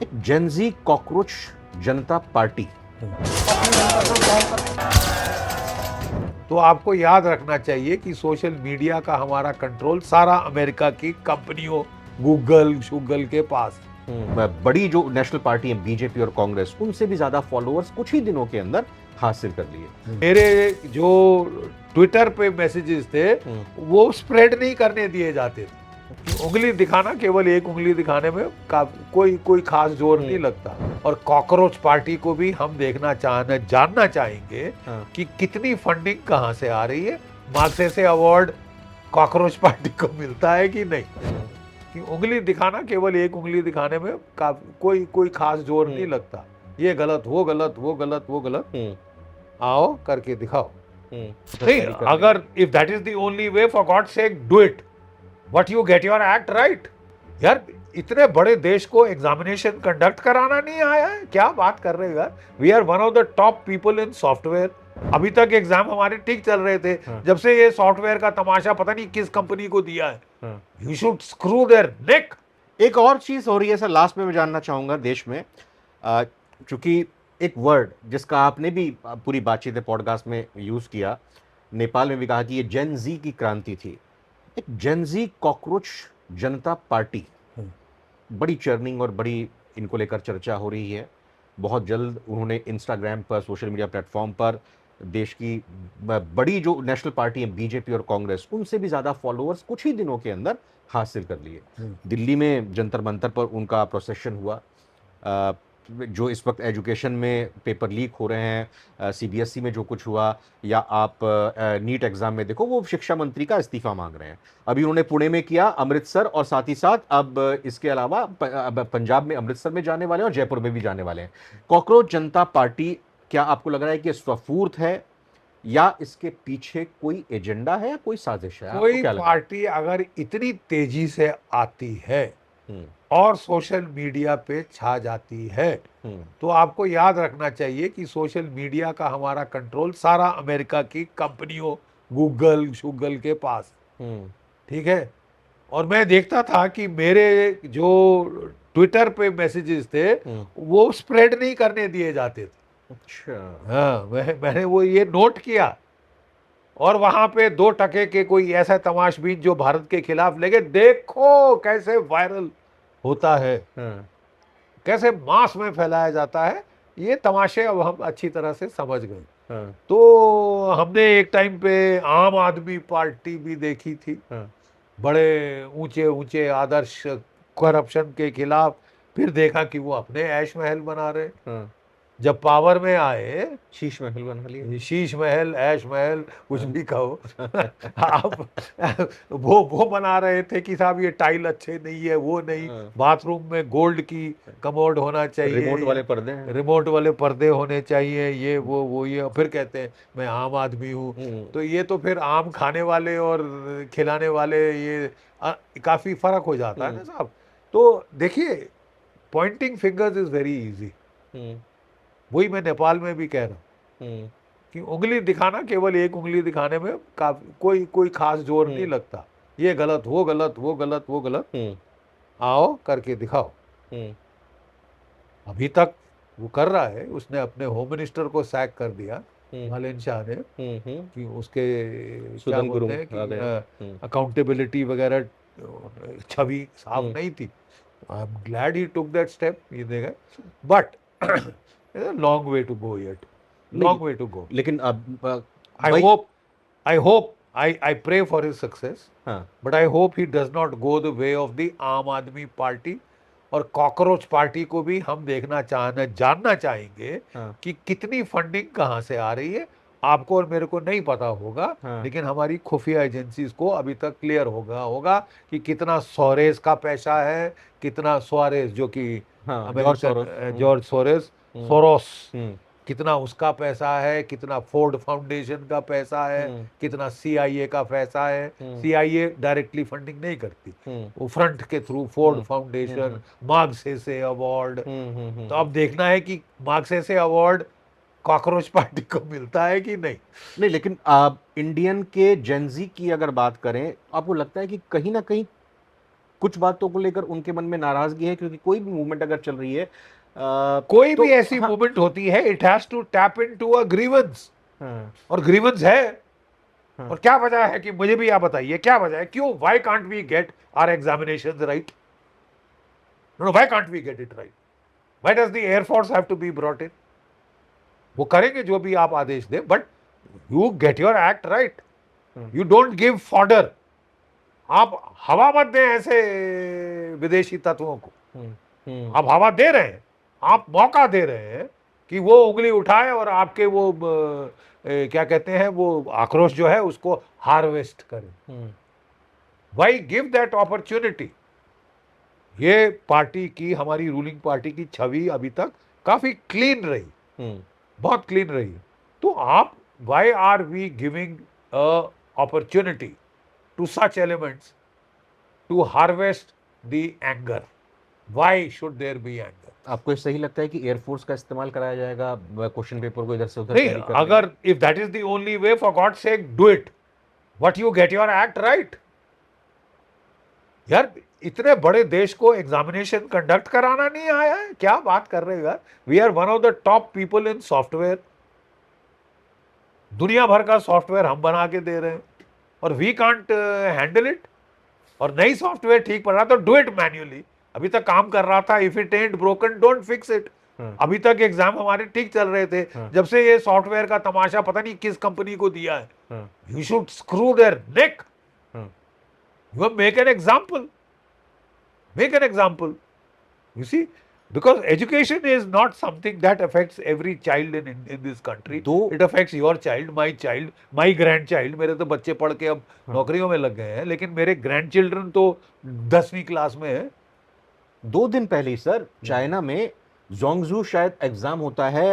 एक Gen Z cockroach जनता party. तो आपको याद रखना चाहिए कि सोशल मीडिया का हमारा कंट्रोल सारा अमेरिका की कंपनियों गूगल शूगल के पास है। बड़ी जो नेशनल पार्टी है बीजेपी और कांग्रेस, उनसे भी ज्यादा फॉलोअर्स कुछ ही दिनों के अंदर हासिल कर लिए। मेरे जो ट्विटर पे मैसेजेस थे वो स्प्रेड नहीं करने दिए जाते थे। उंगली दिखाना, केवल एक उंगली दिखाने में कोई खास जोर नहीं लगता। और कॉकरोच पार्टी को भी हम जानना चाहेंगे कि कितनी फंडिंग कहाँ से आ रही है। मार्क्सेसे अवार्ड कॉकरोच पार्टी को मिलता है कि नहीं। कि उंगली दिखाना, केवल एक उंगली दिखाने में कोई खास जोर नहीं लगता। ये गलत, वो गलत, वो गलत, वो गलत, आओ करके दिखाओ। नहीं, अगर if that is the only way, for God sake do it, but you get your act right. यार, इतने बड़े देश को एग्जामिनेशन कंडक्ट कराना नहीं आया है? क्या बात कर रहे हो यार। We are one of the top people in software. अभी तक एग्जाम हमारे ठीक चल रहे थे। जब से ये सॉफ्टवेयर का तमाशा पता नहीं किस कंपनी को दिया है, you should screw their neck. एक और चीज हो रही है सर, लास्ट में मैं जानना चाहूंगा देश में, चूंकि एक वर्ड जिसका आपने भी पूरी बातचीत पॉडकास्ट में यूज किया, नेपाल में भी कहा कि ये जेन जी की क्रांति थी। एक जेन जी कॉकरोच जनता पार्टी, बड़ी चर्निंग और बड़ी इनको लेकर चर्चा हो रही है। बहुत जल्द उन्होंने इंस्टाग्राम पर, सोशल मीडिया प्लेटफॉर्म पर देश की बड़ी जो नेशनल पार्टी है बीजेपी और कांग्रेस, उनसे भी ज़्यादा फॉलोअर्स कुछ ही दिनों के अंदर हासिल कर लिए। दिल्ली में जंतर मंतर पर उनका प्रोसेशन हुआ। जो इस वक्त एजुकेशन में पेपर लीक हो रहे हैं, सीबीएसई में जो कुछ हुआ, या आप नीट एग्जाम में देखो, वो शिक्षा मंत्री का इस्तीफा मांग रहे हैं। अभी उन्होंने पुणे में किया, अमृतसर, और साथ ही साथ अब इसके अलावा अब पंजाब में अमृतसर में जाने वाले हैं और जयपुर में भी जाने वाले हैं। कॉकरोच जनता पार्टी, क्या आपको लग रहा है कि स्वफूर्त है या इसके पीछे कोई एजेंडा है या कोई साजिश है? आपको कोई क्या लगता है? पार्टी अगर इतनी तेजी से आती है हम्म, और सोशल मीडिया पे छा जाती है, हम्म, तो आपको याद रखना चाहिए कि सोशल मीडिया का हमारा कंट्रोल सारा अमेरिका की कंपनियों गूगल शूगल के पास हम्म, है। ठीक है। और मैं देखता था कि मेरे जो ट्विटर पे मैसेजेस थे वो स्प्रेड नहीं करने दिए जाते थे। अच्छा। हाँ, मैंने वो ये नोट किया। और वहां पे 2 टके के कोई ऐसा तमाशबीन जो भारत के खिलाफ लगे, देखो कैसे वायरल होता है, हाँ, कैसे मास में फैलाया जाता है। ये तमाशे अब हम अच्छी तरह से समझ गए। हाँ, तो हमने एक टाइम पे आम आदमी पार्टी भी देखी थी, हाँ, बड़े ऊंचे ऊंचे आदर्श करप्शन के खिलाफ। फिर देखा कि वो अपने ऐश महल बना रहे। हाँ। जब पावर में आए, शीश महल बना लिया। शीश महल, ऐश महल, कुछ हाँ। भी कहो। आप वो बना रहे थे कि साहब ये टाइल अच्छे नहीं है, वो नहीं, हाँ। बाथरूम में गोल्ड की कमोड होना रिमोट चाहिए, वाले पर्दे हैं। रिमोट वाले पर्दे होने चाहिए, ये वो ये। फिर कहते हैं मैं आम आदमी हूँ। हम्म, तो ये तो फिर आम खाने वाले और खिलाने वाले, ये काफी फर्क हो जाता है हम्म, ना साहब। तो देखिए, pointing fingers is very easy. हम्म, वही मैं नेपाल में भी कह रहा हूँ हम्म, कि उंगली दिखाना, केवल एक उंगली दिखाने में कोई खास जोर नहीं हम्म, लगता। ये गलत, वो गलत, वो गलत, वो गलत, हम्म, आओ करके दिखाओ। हम्म, अभी तक वो कर रहा है। उसने अपने होम मिनिस्टर को सैक कर दिया, हम्म, मालेन शाह ने, हम्म। कि उसके क्या सुदन बोलते गुरुंग हैं आ कि गया। हम्म, अकाउंटेबिलिटी वगैरह छवि साफ हम्म। नहीं थी। I am glad he took that step. ये देखा, but long way to go yet, नहीं, लॉन्ग वे टू गो। लेकिन अब I भाई। hope, I pray for his success, हाँ, but I hope he does not go the way of the आम आदमी party. और कॉकरोच पार्टी को भी हम जानना चाहेंगे हाँ, कि कितनी फंडिंग कहाँ से आ रही है। आपको और मेरे को नहीं पता होगा, हाँ, लेकिन हमारी खुफिया एजेंसीज को अभी तक क्लियर होगा कि कितना सोरेस का पैसा है, कितना सोरेस जो कि हाँ, George Soros. American George Soros, हम्म, सोरोस, हम्म, कितना उसका पैसा है, कितना फोर्ड फाउंडेशन का पैसा है, हम्म, कितना सीआईए का पैसा है। हम्म, सीआईए डायरेक्टली फंडिंग नहीं करती, हम्म, वो फ्रंट के थ्रू फोर्ड हम्म, फाउंडेशन, हम्म, मार्क्सेसे अवार्ड। हम्म, तो अब देखना है कि मार्क्सेसे अवार्ड कॉकरोच पार्टी को मिलता है कि नहीं। नहीं, लेकिन आप इंडियन के जेंजी की अगर बात करें, आपको लगता है कि कहीं ना कहीं कुछ बातों को लेकर उनके मन में नाराजगी है, क्योंकि कोई भी मूवमेंट अगर चल रही है कोई तो भी ऐसी हाँ, मूवमेंट होती है, it has to tap into a grievance, हाँ, और ग्रीवेंस है। हाँ, और क्या वजह है कि मुझे भी आप बताइए क्या वजह है, क्यों, why can't we get our examinations right? No, why can't we get it right? Why does the air force have to be brought in? वो करेंगे जो भी आप आदेश दें, but you get your act right, you don't give fodder. आप हवा मत दें ऐसे विदेशी तत्वों को, आप हवा दे रहे हैं, आप मौका दे रहे हैं कि वो उंगली उठाए और आपके वो क्या कहते हैं, वो आक्रोश जो है उसको हार्वेस्ट करें। Why give that opportunity? ये पार्टी की, हमारी रूलिंग पार्टी की छवि अभी तक काफी क्लीन रही, बहुत क्लीन रही। तो आप, why are we giving a opportunity to such elements to harvest the anger? Why should there be anger? आपको सही लगता है कि एयरफोर्स का इस्तेमाल कराया जाएगा क्वेश्चन पेपर को इधर से उधर नहीं, कैरी करने अगर if that is the only way, for God sake do it, but you get your act right. यार इतने बड़े देश को एग्जामिनेशन कंडक्ट कराना नहीं आया है, क्या बात कर रहे हो यार? We are one of the top people in software, दुनिया भर का सॉफ्टवेयर हम बना के दे रहे हैं, और वी कांट हैंडल इट। और नई सॉफ्टवेयर ठीक पड़ रहा तो डू इट मैन्युअली, अभी तक काम कर रहा था, if it ant broken don't fix it. अभी तक एग्जाम हमारे ठीक चल रहे थे, जब से ये सॉफ्टवेयर का तमाशा पता नहीं किस कंपनी को दिया है, you should screw their neck, you make an example, make an example, you see, because education is not something that affects every child in this country. It affects your child, my grandchild. मेरे तो बच्चे पढ़ के अब नौकरियों में लग गए हैं, लेकिन मेरे ग्रैंडचिल्ड्रन तो 10वीं क्लास में है। 2 दिन पहले ही सर चाइना में जोंगजू शायद एग्जाम होता है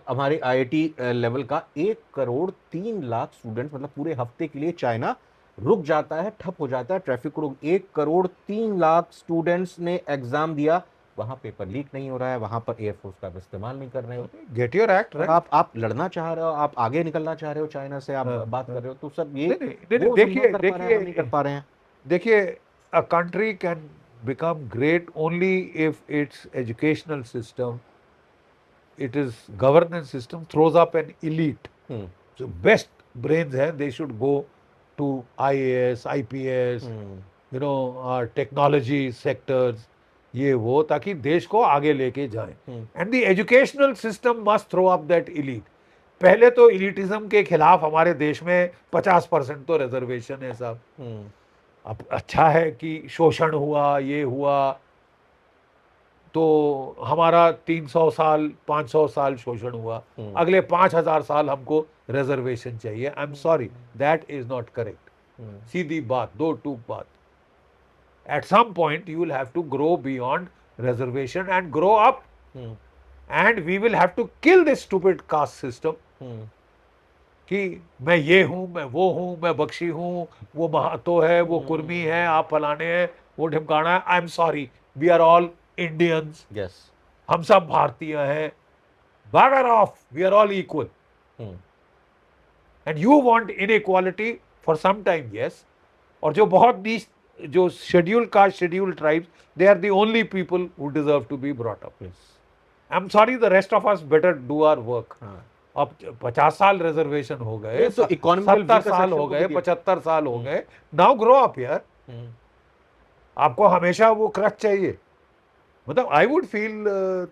हमारे आईआईटी लेवल का, 1 करोड़ 3 लाख स्टूडेंट्स, मतलब पूरे हफ्ते के लिए चाइना रुक जाता है, ठप हो जाता है, ट्रैफिक को रुक, 1 करोड़ 3 लाख स्टूडेंट्स ने एग्जाम दिया, वहां पेपर लीक नहीं हो रहा है, वहां पर एयरफोर्स का इस्तेमाल नहीं कर रहे हो। Gate your act right. आप लड़ना चाह रहे हो, आप आगे निकलना चाह रहे हो चाइना से, आप बात कर रहे हो, तो सब ये देखिए नहीं कर पा रहे हैं। देखिए, a country can become great only if its educational system, it is governance system throws up an elite. So best brains हैं, they should go to IAS, IPS, you know, technology sectors, ये वो, ताकि देश को आगे लेके जाएं। And the educational system must throw up that elite. पहले तो elitism के खिलाफ हमारे देश में 50% तो रिजर्वेशन है साहब। अब अच्छा है कि शोषण हुआ, ये हुआ, तो हमारा 300 साल 500 साल शोषण हुआ, अगले 5000 साल हमको रिजर्वेशन चाहिए। I am sorry, that is not correct. सीधी बात, दो टूक बात। At some point you will have to grow beyond reservation and grow up, and we will have to kill this stupid caste system कि मैं ये हूं, मैं वो हूं, मैं बख्शी हूं, वो महातो है, वो कुर्मी है, आप फलाने हैं, वो ढिमकाना है। I am sorry, we are all Indians, हम सब भारतीय हैं, bugger off, we are all equal. And you want inequality for some time, yes. और जो बहुत नीच, जो schedule caste, schedule tribes, they are the only people who deserve to be brought up. I am sorry, the rest of us better do our work. अब 50 साल reservation हो गए, 70 साल हो गए, 75 साल हो गए, नाउ ग्रो अप यार। आपको हमेशा वो क्रच चाहिए? मतलब आई वुड फील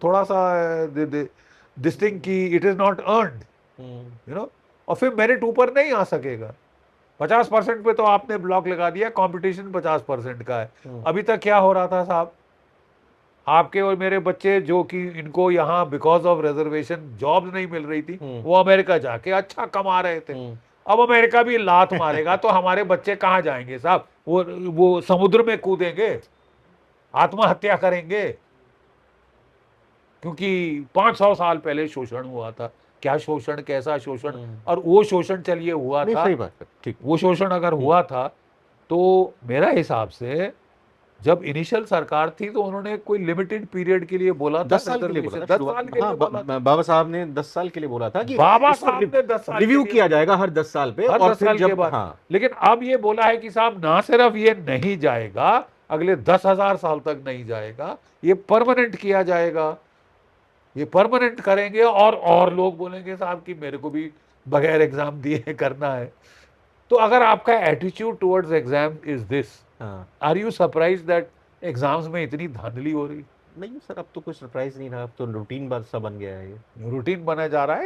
थोड़ा सा दिस थिंग कि it is not earned, you know, और फिर मेरिट ऊपर नहीं आ सकेगा। 50% पे तो आपने ब्लॉक लगा दिया, कंपटीशन 50% का है। अभी तक क्या हो रहा था साहब, आपके और मेरे बच्चे जो कि इनको यहाँ बिकॉज ऑफ रिजर्वेशन जॉब नहीं मिल रही थी, वो अमेरिका जाके अच्छा कमा रहे थे। अब अमेरिका भी लात मारेगा तो हमारे बच्चे कहाँ जाएंगे साहब? वो समुद्र में कूदेंगे, आत्महत्या करेंगे, क्योंकि 500 साल पहले शोषण हुआ था। क्या शोषण, कैसा शोषण? और वो शोषण चलिए हुआ था, सही बात है, ठीक। वो शोषण अगर हुआ था तो मेरा हिसाब से जब इनिशियल सरकार थी तो उन्होंने कोई लिमिटेड पीरियड के लिए बोला था, 10 साल के लिए बोला था, 10 साल के लिए बोला था। बाबा साहब ने 10 साल के लिए बोला था कि बाबा साहब ने 10 साल रिव्यू किया जाएगा हर 10 साल पे, हर और 10 फिर साल जब के बाद। लेकिन अब ये बोला है कि साहब ना सिर्फ ये नहीं जाएगा, अगले 10,000 साल तक नहीं जाएगा, ये परमानेंट किया जाएगा। ये परमानेंट करेंगे और लोग बोलेंगे साहब कि मेरे को भी बगैर एग्जाम दिए करना है। तो अगर आपका attitude towards exam is this, हाँ are you surprise that exams में इतनी धांधली हो रही, नहीं सर, अब तो कोई सरप्राइज नहीं रहा, अब तो रूटीन सा बन गया है ये। रूटीन बना जा रहा है।